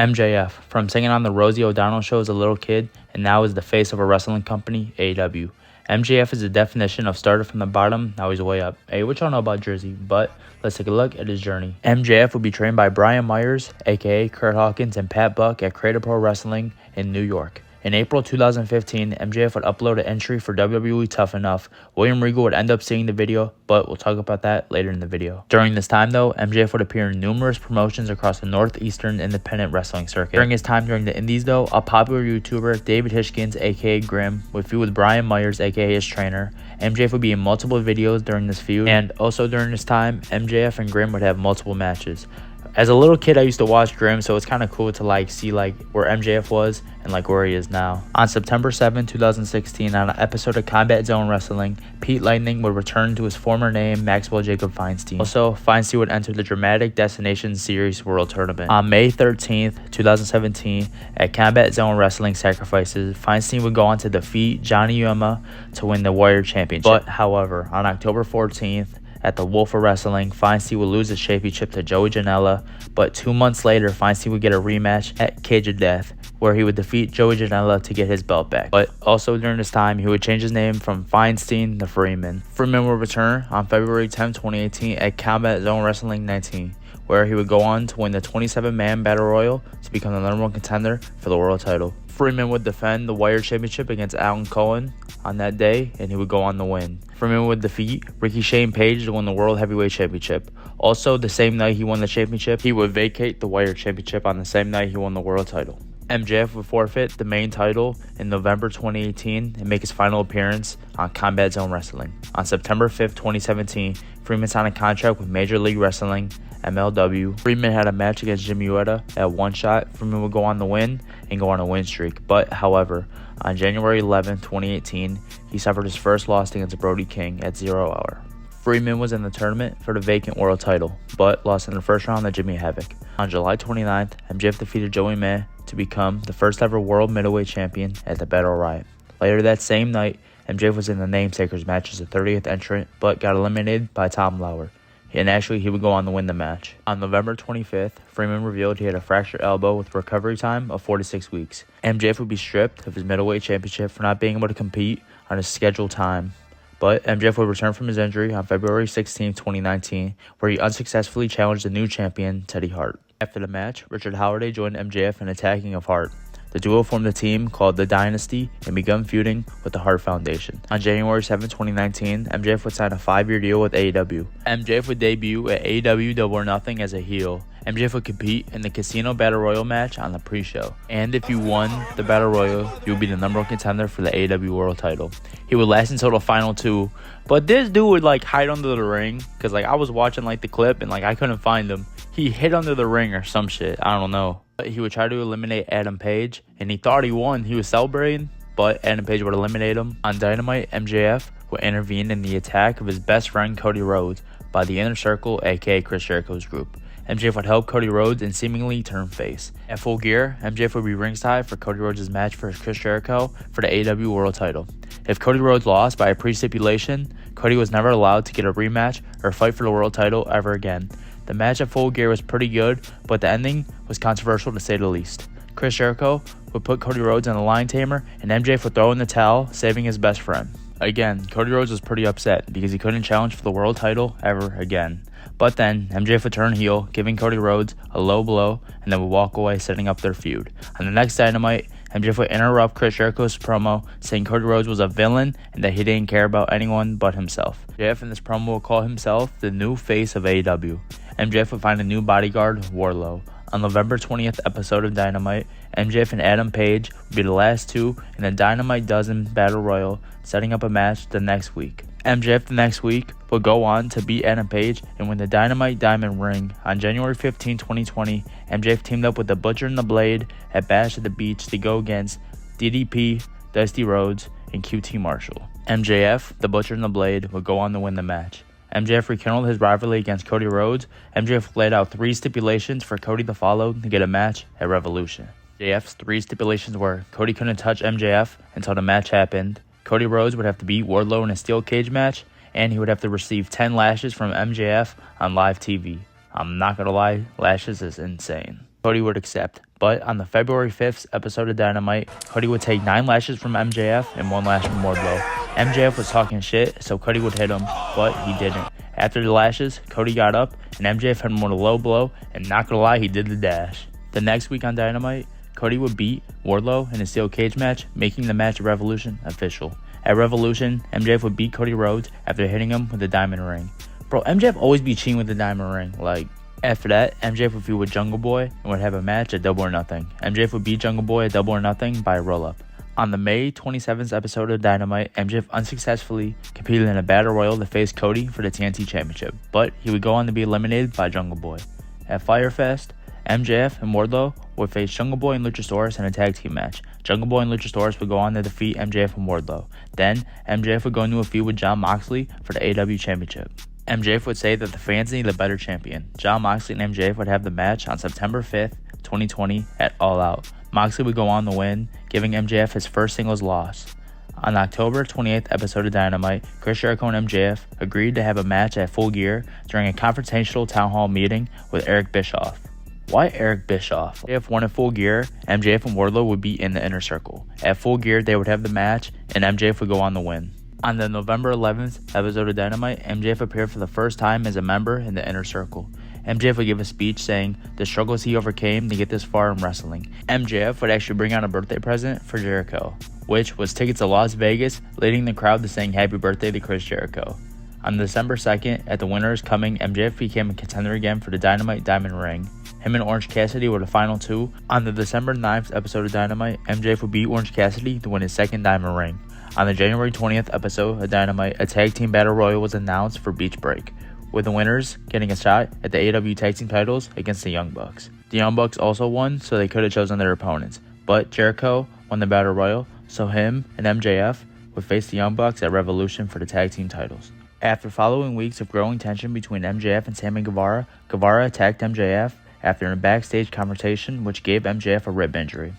MJF, from singing on the Rosie O'Donnell show as a little kid and now is the face of a wrestling company, AEW. MJF is the definition of started from the bottom, now he's way up. Hey, what y'all know about Jersey? But let's take a look at his journey. MJF will be trained by Brian Myers, aka Kurt Hawkins, and Pat Buck at Creative Pro Wrestling in New York. In April 2015, MJF would upload an entry for WWE Tough Enough. William Regal would end up seeing the video, but we'll talk about that later in the video. During this time though, MJF would appear in numerous promotions across the Northeastern independent wrestling circuit. During his time during the indies though, a popular YouTuber, David Hishkins, aka Grim, would feud with Brian Myers, aka his trainer. MJF would be in multiple videos during this feud, and also during this time, MJF and Grim would have multiple matches. As a little kid, I used to watch Grim, so it's kind of cool to see where MJF was and where he is now. On September 7, 2016, on an episode of Combat Zone Wrestling, Pete Lightning would return to his former name, Maxwell Jacob Feinstein. Also, Feinstein would enter the Dramatic Destinations Series World Tournament. On May 13th, 2017, at Combat Zone Wrestling Sacrifices, Feinstein would go on to defeat Johnny Yuma to win the Warrior Championship. But, however, on October 14th, at the Wolf of Wrestling, Feinstein would lose his championship to Joey Janela, but 2 months later, Feinstein would get a rematch at Cage of Death, where he would defeat Joey Janela to get his belt back. But also during this time, he would change his name from Feinstein to Freeman. Freeman would return on February 10, 2018 at Combat Zone Wrestling 19, where he would go on to win the 27-man Battle Royal to become the #1 contender for the world title. Freeman would defend the Warrior Championship against Alan Cohen on that day, and he would go on to win. Freeman would defeat Ricky Shane Page to win the World Heavyweight Championship. Also, the same night he won the championship, he would vacate the Warrior Championship on the same night he won the world title. MJF would forfeit the main title in November 2018 and make his final appearance on Combat Zone Wrestling. On September 5th, 2017, Freeman signed a contract with Major League Wrestling, MLW. Freeman had a match against Jimmy Ueda at One Shot. Freeman would go on to win and go on a win streak. But, however, on January 11, 2018, he suffered his first loss against Brody King at 0 Hour. Freeman was in the tournament for the vacant world title, but lost in the first round to Jimmy Havoc. On July 29th, MJF defeated Joey May to become the first ever world middleweight champion at the Battle Riot. Later that same night, MJF was in the Namesakers match as the 30th entrant, but got eliminated by Tom Lauer. And actually, he would go on to win the match. On November 25th, Freeman revealed he had a fractured elbow with recovery time of 4 to 6 weeks. MJF would be stripped of his middleweight championship for not being able to compete on his scheduled time. But MJF would return from his injury on February 16, 2019, where he unsuccessfully challenged the new champion, Teddy Hart. After the match, Richard Halliday joined MJF in attacking of Hart. The duo formed a team called The Dynasty and began feuding with the Hart Foundation. On January 7, 2019, MJF would sign a 5-year deal with AEW. MJF would debut at AEW Double or Nothing as a heel. MJF would compete in the Casino Battle Royal match on the pre-show. And if you won the Battle Royal, you would be the #1 contender for the AEW World title. He would last until the final 2. But this dude would hide under the ring. Because I was watching the clip and I couldn't find him. He hid under the ring or some shit. I don't know. He would try to eliminate Adam Page, and he thought he won. He was celebrating, but Adam Page would eliminate him. On Dynamite, MJF would intervene in the attack of his best friend Cody Rhodes by the Inner Circle, aka Chris Jericho's group. MJF would help Cody Rhodes and seemingly turn face. At Full Gear, MJF would be ringside for Cody Rhodes' match for Chris Jericho for the AEW World title. If Cody Rhodes lost by a pre-stipulation, Cody was never allowed to get a rematch or fight for the world title ever again. The match at Full Gear was pretty good, but the ending was controversial to say the least. Chris Jericho would put Cody Rhodes on the line tamer, and MJF would throw in the towel, saving his best friend. Again, Cody Rhodes was pretty upset because he couldn't challenge for the world title ever again. But then, MJF would turn heel, giving Cody Rhodes a low blow, and then would walk away, setting up their feud. On the next Dynamite, MJF would interrupt Chris Jericho's promo, saying Cody Rhodes was a villain and that he didn't care about anyone but himself. MJF in this promo would call himself the new face of AEW. MJF would find a new bodyguard, Wardlow. On November 20th episode of Dynamite, MJF and Adam Page would be the last two in the Dynamite Dozen Battle Royal, setting up a match the next week. MJF the next week would go on to beat Adam Page and win the Dynamite Diamond Ring. On January 15, 2020, MJF teamed up with the Butcher and the Blade at Bash at the Beach to go against DDP, Dusty Rhodes, and QT Marshall. MJF, the Butcher and the Blade, would go on to win the match. MJF rekindled his rivalry against Cody Rhodes. MJF laid out 3 stipulations for Cody to follow to get a match at Revolution. MJF's 3 stipulations were: Cody couldn't touch MJF until the match happened, Cody Rhodes would have to beat Wardlow in a steel cage match, and he would have to receive 10 lashes from MJF on live TV. I'm not gonna lie, lashes is insane. Cody would accept. But on the February 5th episode of Dynamite, Cody would take 9 lashes from MJF and 1 lash from Wardlow. MJF was talking shit, so Cody would hit him, but he didn't. After the lashes, Cody got up, and MJF hit him with a low blow, and not gonna lie, he did the dash. The next week on Dynamite, Cody would beat Wardlow in a steel cage match, making the match at Revolution official. At Revolution, MJF would beat Cody Rhodes after hitting him with a diamond ring. Bro, MJF always be cheating with the diamond ring, After that, MJF would feud with Jungle Boy and would have a match at Double or Nothing. MJF would beat Jungle Boy at Double or Nothing by a roll-up. On the May 27th episode of Dynamite, MJF unsuccessfully competed in a Battle Royal to face Cody for the TNT Championship, but he would go on to be eliminated by Jungle Boy. At Fyre Fest, MJF and Wardlow would face Jungle Boy and Luchasaurus in a tag team match. Jungle Boy and Luchasaurus would go on to defeat MJF and Wardlow. Then, MJF would go into a feud with Jon Moxley for the AEW Championship. MJF would say that the fans need a better champion. Jon Moxley and MJF would have the match on September 5th, 2020 at All Out. Moxley would go on to win, giving MJF his first singles loss. On October 28th episode of Dynamite, Chris Jericho and MJF agreed to have a match at Full Gear during a confrontational town hall meeting with Eric Bischoff. Why Eric Bischoff? If won at Full Gear, MJF and Wardlow would be in the Inner Circle. At Full Gear, they would have the match, and MJF would go on to win. On the November 11th episode of Dynamite, MJF appeared for the first time as a member in the Inner Circle. MJF would give a speech saying the struggles he overcame to get this far in wrestling. MJF would actually bring out a birthday present for Jericho, which was tickets to Las Vegas, leading the crowd to saying happy birthday to Chris Jericho. On December 2nd, at the Winners Coming, MJF became a contender again for the Dynamite Diamond Ring. Him and Orange Cassidy were the final two. On the December 9th episode of Dynamite, MJF would beat Orange Cassidy to win his second Diamond Ring. On the January 20th episode of Dynamite, a tag team battle royal was announced for Beach Break, with the winners getting a shot at the AEW tag team titles against the Young Bucks. The Young Bucks also won, so they could have chosen their opponents, but Jericho won the battle royal, so him and MJF would face the Young Bucks at Revolution for the tag team titles. After following weeks of growing tension between MJF and Sammy Guevara, Guevara attacked MJF after a backstage confrontation which gave MJF a rib injury.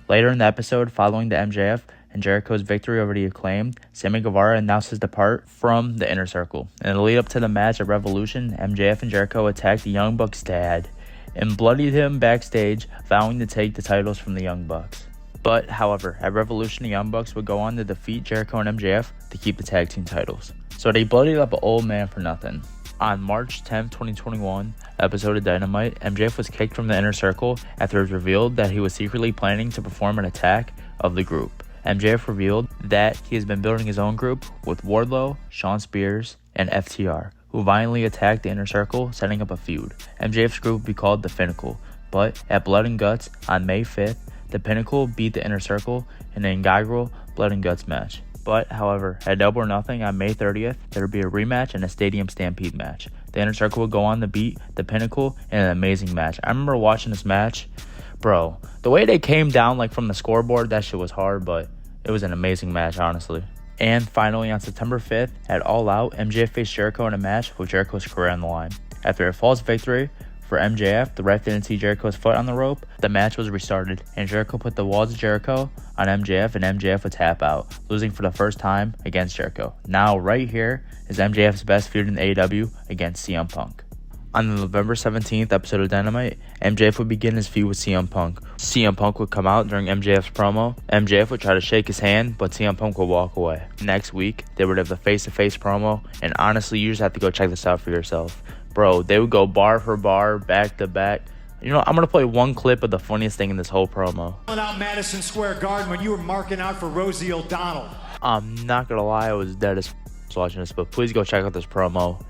Later in the episode, following the MJF and Jericho's victory over the Acclaimed, Sammy Guevara announced his depart from the Inner Circle. In the lead up to the match at Revolution, MJF and Jericho attacked the Young Bucks' dad and bloodied him backstage, vowing to take the titles from the Young Bucks. But, however, at Revolution, the Young Bucks would go on to defeat Jericho and MJF to keep the tag team titles. So they bloodied up an old man for nothing. On March 10, 2021, episode of Dynamite, MJF was kicked from the Inner Circle after it was revealed that he was secretly planning to perform an attack of the group. MJF revealed that he has been building his own group with Wardlow, Shawn Spears, and FTR, who violently attacked the Inner Circle, setting up a feud. MJF's group would be called the Pinnacle, but at Blood and Guts on May 5th, the Pinnacle beat the Inner Circle in an inaugural Blood and Guts match. But, however, at Double or Nothing on May 30th, there would be a rematch and a Stadium Stampede match. The Inner Circle would go on to beat the Pinnacle in an amazing match. I remember watching this match. Bro, the way they came down from the scoreboard, that shit was hard, but it was an amazing match, honestly. And finally, on September 5th, at All Out, MJF faced Jericho in a match with Jericho's career on the line. After a false victory for MJF, the ref didn't see Jericho's foot on the rope. The match was restarted, and Jericho put the walls of Jericho on MJF, and MJF would tap out, losing for the first time against Jericho. Now, right here is MJF's best feud in AEW against CM Punk. On the November 17th episode of Dynamite, MJF would begin his feud with CM Punk. CM Punk would come out during MJF's promo. MJF would try to shake his hand, but CM Punk would walk away. Next week, they would have the face-to-face promo, and honestly, you just have to go check this out for yourself. Bro, they would go bar for bar, back to back. You know, I'm going to play one clip of the funniest thing in this whole promo. Out Madison Square Garden when you were marking out for Rosie O'Donnell. I'm not going to lie, I was dead as watching this, but please go check out this promo.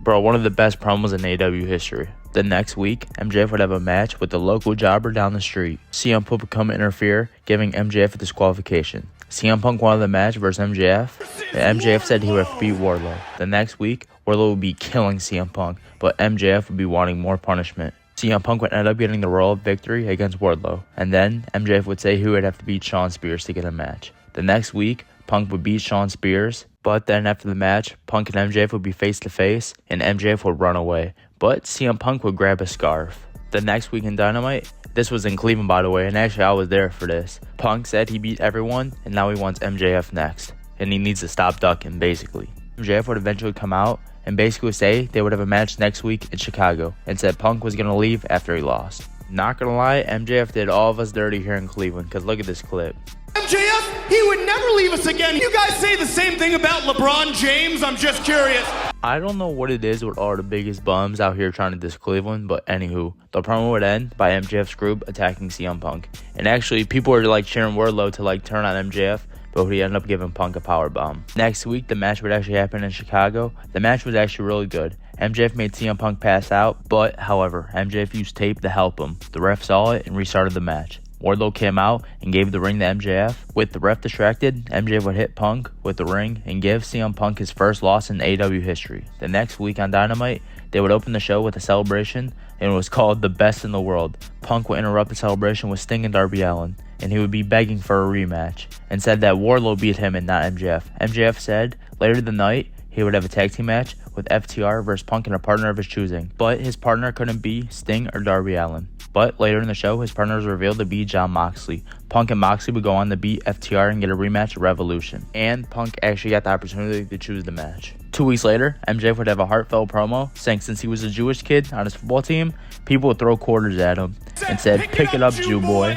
Bro, one of the best promos in AEW history. The next week, MJF would have a match with the local jobber down the street. CM Punk would come interfere, giving MJF a disqualification. CM Punk wanted the match versus MJF, and MJF said he would beat Wardlow. The next week, Wardlow would be killing CM Punk, but MJF would be wanting more punishment. CM Punk would end up getting the royal victory against Wardlow, and then MJF would say he would have to beat Shawn Spears to get a match. The next week, Punk would beat Shawn Spears, but then after the match, Punk and MJF would be face-to-face, and MJF would run away, but CM Punk would grab a scarf. The next week in Dynamite, this was in Cleveland by the way, and actually I was there for this. Punk said he beat everyone, and now he wants MJF next, and he needs to stop ducking, basically. MJF would eventually come out and basically say they would have a match next week in Chicago, and said Punk was going to leave after he lost. Not gonna lie, MJF did all of us dirty here in Cleveland, because look at this clip. MJF, he would never leave us again. You guys say the same thing about LeBron James? I'm just curious. I don't know what it is with all the biggest bums out here trying to diss Cleveland, but anywho, the promo would end by MJF's group attacking CM Punk. And actually, people were like cheering Wardlow to like turn on MJF, but he ended up giving Punk a powerbomb. Next week, the match would actually happen in Chicago. The match was actually really good. MJF made CM Punk pass out, but however, MJF used tape to help him. The ref saw it and restarted the match. Wardlow came out and gave the ring to MJF. With the ref distracted, MJF would hit Punk with the ring and give CM Punk his first loss in AEW history. The next week on Dynamite, they would open the show with a celebration, and it was called The Best in the World. Punk would interrupt the celebration with Sting and Darby Allin, and he would be begging for a rematch, and said that Wardlow beat him and not MJF. MJF said later the night he would have a tag team match with FTR versus Punk and a partner of his choosing, but his partner couldn't be Sting or Darby Allin. But later in the show, his partner was revealed to be Jon Moxley. Punk and Moxley would go on to beat FTR and get a rematch at Revolution. And Punk actually got the opportunity to choose the match. 2 weeks later, MJF would have a heartfelt promo saying since he was a Jewish kid on his football team, people would throw quarters at him and said, "Pick it up, Jew boy."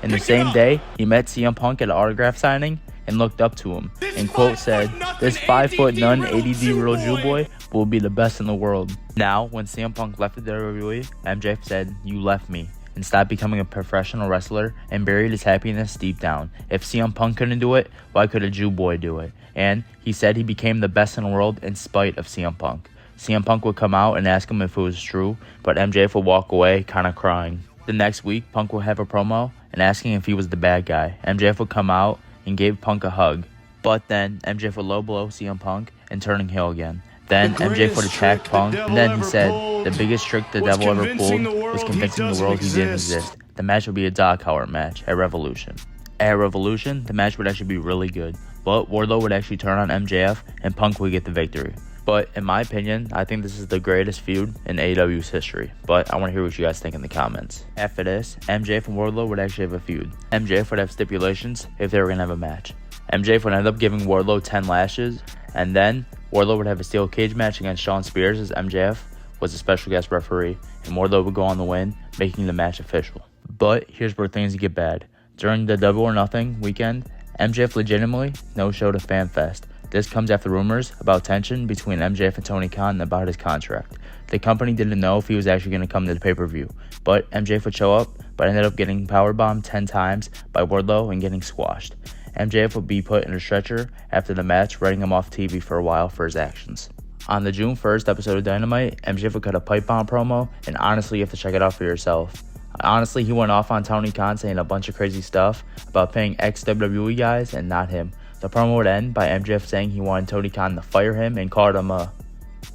And the same day, he met CM Punk at an autograph signing and looked up to him, and quote said, "This 5'0" 80-year-old Jew boy will be the best in the world." Now, when CM Punk left the WWE, MJF said, "You left me," and stopped becoming a professional wrestler and buried his happiness deep down. If CM Punk couldn't do it, why could a Jew boy do it? And he said he became the best in the world in spite of CM Punk. CM Punk would come out and ask him if it was true, but MJF would walk away kind of crying. The next week, Punk would have a promo and asking if he was the bad guy. MJF would come out and gave Punk a hug, but then MJF would low blow CM Punk and turning heel again. Then MJF would attack Punk, and then he said the biggest trick the devil ever pulled was convincing the world he didn't exist. The match would be a dog collar match at Revolution. At Revolution, the match would actually be really good, but Wardlow would actually turn on MJF and Punk would get the victory. But in my opinion, I think this is the greatest feud in AEW's history. But I want to hear what you guys think in the comments. After this, MJF and Wardlow would actually have a feud. MJF would have stipulations if they were going to have a match. MJF would end up giving Wardlow 10 lashes, and then Wardlow would have a steel cage match against Shawn Spears as MJF was a special guest referee, and Wardlow would go on to win, making the match official. But here's where things get bad. During the Double or Nothing weekend, MJF legitimately no-showed a fan fest. This comes after rumors about tension between MJF and Tony Khan about his contract. The company didn't know if he was actually going to come to the pay-per-view, but MJF would show up, but ended up getting powerbombed 10 times by Wardlow and getting squashed. MJF would be put in a stretcher after the match, writing him off TV for a while for his actions. On the June 1st episode of Dynamite, MJF would cut a pipe bomb promo, and honestly, you have to check it out for yourself. Honestly, he went off on Tony Khan saying a bunch of crazy stuff about paying ex-WWE guys and not him. The promo would end by MJF saying he wanted Tony Khan to fire him and called him well,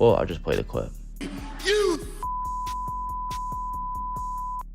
I'll just play the clip.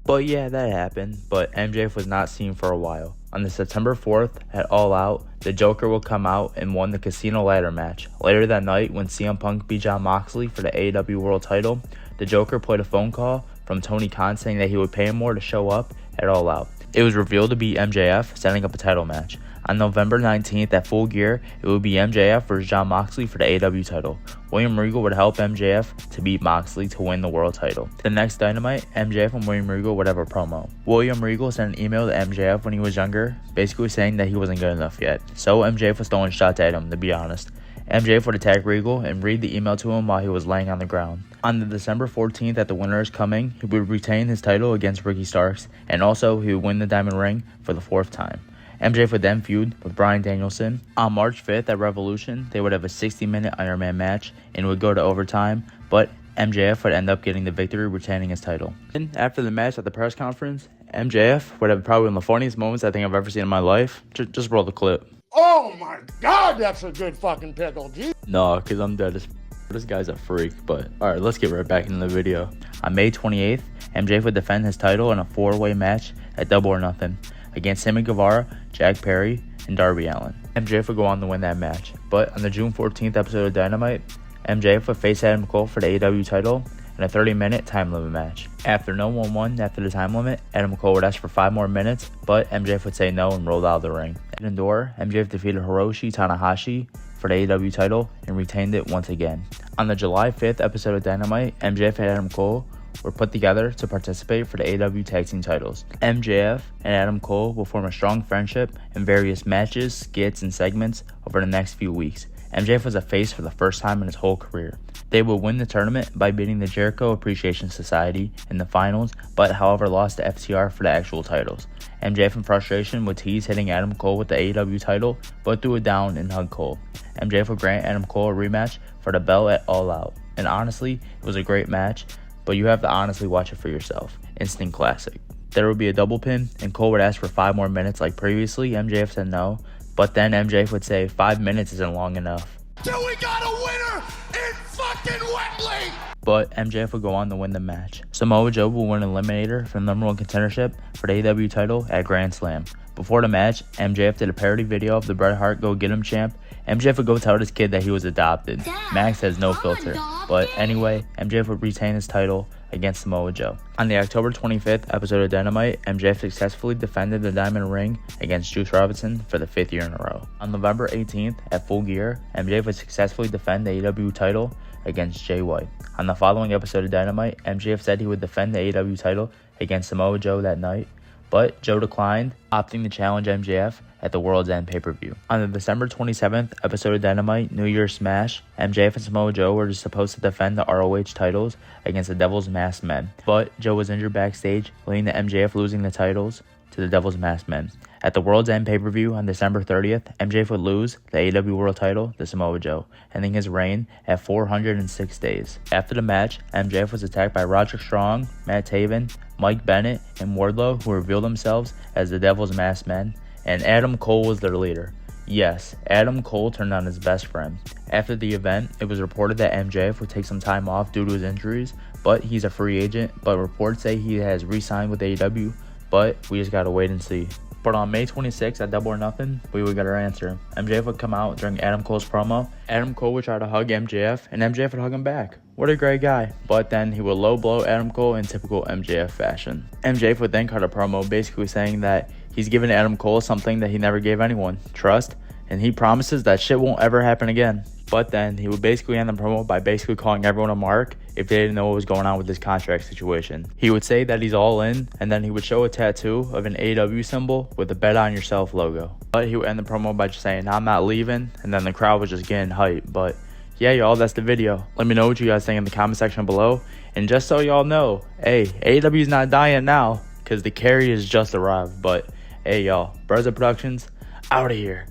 But yeah, that happened, but MJF was not seen for a while. On the September 4th at All Out, the Joker will come out and won the Casino Ladder match. Later that night, when CM Punk beat Jon Moxley for the AEW World title, the Joker played a phone call from Tony Khan saying that he would pay him more to show up at All Out. It was revealed to be MJF setting up a title match. On November 19th at Full Gear, it would be MJF versus Jon Moxley for the AEW title. William Regal would help MJF to beat Moxley to win the world title. The next Dynamite, MJF and William Regal would have a promo. William Regal sent an email to MJF when he was younger, basically saying that he wasn't good enough yet. So MJF was throwing shots at him, to be honest. MJF would attack Regal and read the email to him while he was laying on the ground. On the December 14th at the Winter is Coming, he would retain his title against Ricky Starks, and also he would win the Diamond Ring for the 4th time. MJF would then feud with Bryan Danielson. On March 5th at Revolution, they would have a 60-minute Iron Man match and would go to overtime, but MJF would end up getting the victory, retaining his title. And after the match at the press conference, MJF would have probably one of the funniest moments I think I've ever seen in my life. Just roll the clip. Oh my God, that's a good fucking pickle, G. No, because I'm dead as this guy's a freak, but alright, let's get right back into the video. On May 28th, MJF would defend his title in a 4-way match at Double or Nothing against Sammy Guevara, Jack Perry, and Darby Allin. MJF would go on to win that match, but on the June 14th episode of Dynamite, MJF would face Adam Cole for the AEW title in a 30-minute time limit match. After no one won after the time limit, Adam Cole would ask for 5 more minutes, but MJF would say no and rolled out of the ring. At Indoor, MJF defeated Hiroshi Tanahashi for the AEW title and retained it once again. On the July 5th episode of Dynamite, MJF and Adam Cole were put together to participate for the AEW Tag Team titles. MJF and Adam Cole will form a strong friendship in various matches, skits, and segments over the next few weeks. MJF was a face for the first time in his whole career. They would win the tournament by beating the Jericho Appreciation Society in the finals, but however lost to FTR for the actual titles. MJF in frustration would tease hitting Adam Cole with the AEW title, but threw it down and hugged Cole. MJF would grant Adam Cole a rematch for the belt at All Out. And honestly, it was a great match, but you have to honestly watch it for yourself. Instant classic. There would be a double pin, and Cole would ask for 5 more minutes like previously. MJF said no, but then MJF would say 5 minutes isn't long enough. Till we got a winner in fucking Wembley! But MJF would go on to win the match. Samoa Joe will win Eliminator for the number 1 contendership for the AEW title at Grand Slam. Before the match, MJF did a parody video of the Bret Hart Go Get 'Em champ. MJF would go tell his kid that he was adopted. Max has no filter. But anyway, MJF would retain his title against Samoa Joe. On the October 25th episode of Dynamite, MJF successfully defended the Diamond Ring against Juice Robinson for the 5th year in a row. On November 18th at Full Gear, MJF would successfully defend the AEW title against Jay White. On the following episode of Dynamite, MJF said he would defend the AEW title against Samoa Joe that night, but Joe declined, opting to challenge MJF at the World's End pay-per-view. On the December 27th episode of Dynamite, New Year's Smash, MJF and Samoa Joe were supposed to defend the ROH titles against the Devil's Masked Men, but Joe was injured backstage, leading to MJF losing the titles to the Devil's Masked Men. At the World's End pay-per-view on December 30th, MJF would lose the AEW World title to Samoa Joe, ending his reign at 406 days. After the match, MJF was attacked by Roderick Strong, Matt Taven, Mike Bennett, and Wardlow, who revealed themselves as the Devil's Masked Men, and Adam Cole was their leader. Yes, Adam Cole turned on his best friend. After the event, it was reported that MJF would take some time off due to his injuries, but he's a free agent, but reports say he has re-signed with AEW, but we just gotta wait and see. But on May 26th at Double or Nothing, we would get our answer. MJF would come out during Adam Cole's promo. Adam Cole would try to hug MJF, and MJF would hug him back. What a great guy. But then he would low blow Adam Cole in typical MJF fashion. MJF would then cut a promo basically saying that he's given Adam Cole something that he never gave anyone, trust, and he promises that shit won't ever happen again. But then he would basically end the promo by basically calling everyone a mark if they didn't know what was going on with this contract situation. He would say that he's all in, and then he would show a tattoo of an AEW symbol with a Bet On Yourself logo. But he would end the promo by just saying, I'm not leaving, and then the crowd was just getting hype. But yeah, y'all, that's the video. Let me know what you guys think in the comment section below. And just so y'all know, hey, AEW's not dying now, because the carry has just arrived. But hey, y'all, Brother Productions, out of here.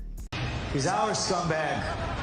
He's our scumbag.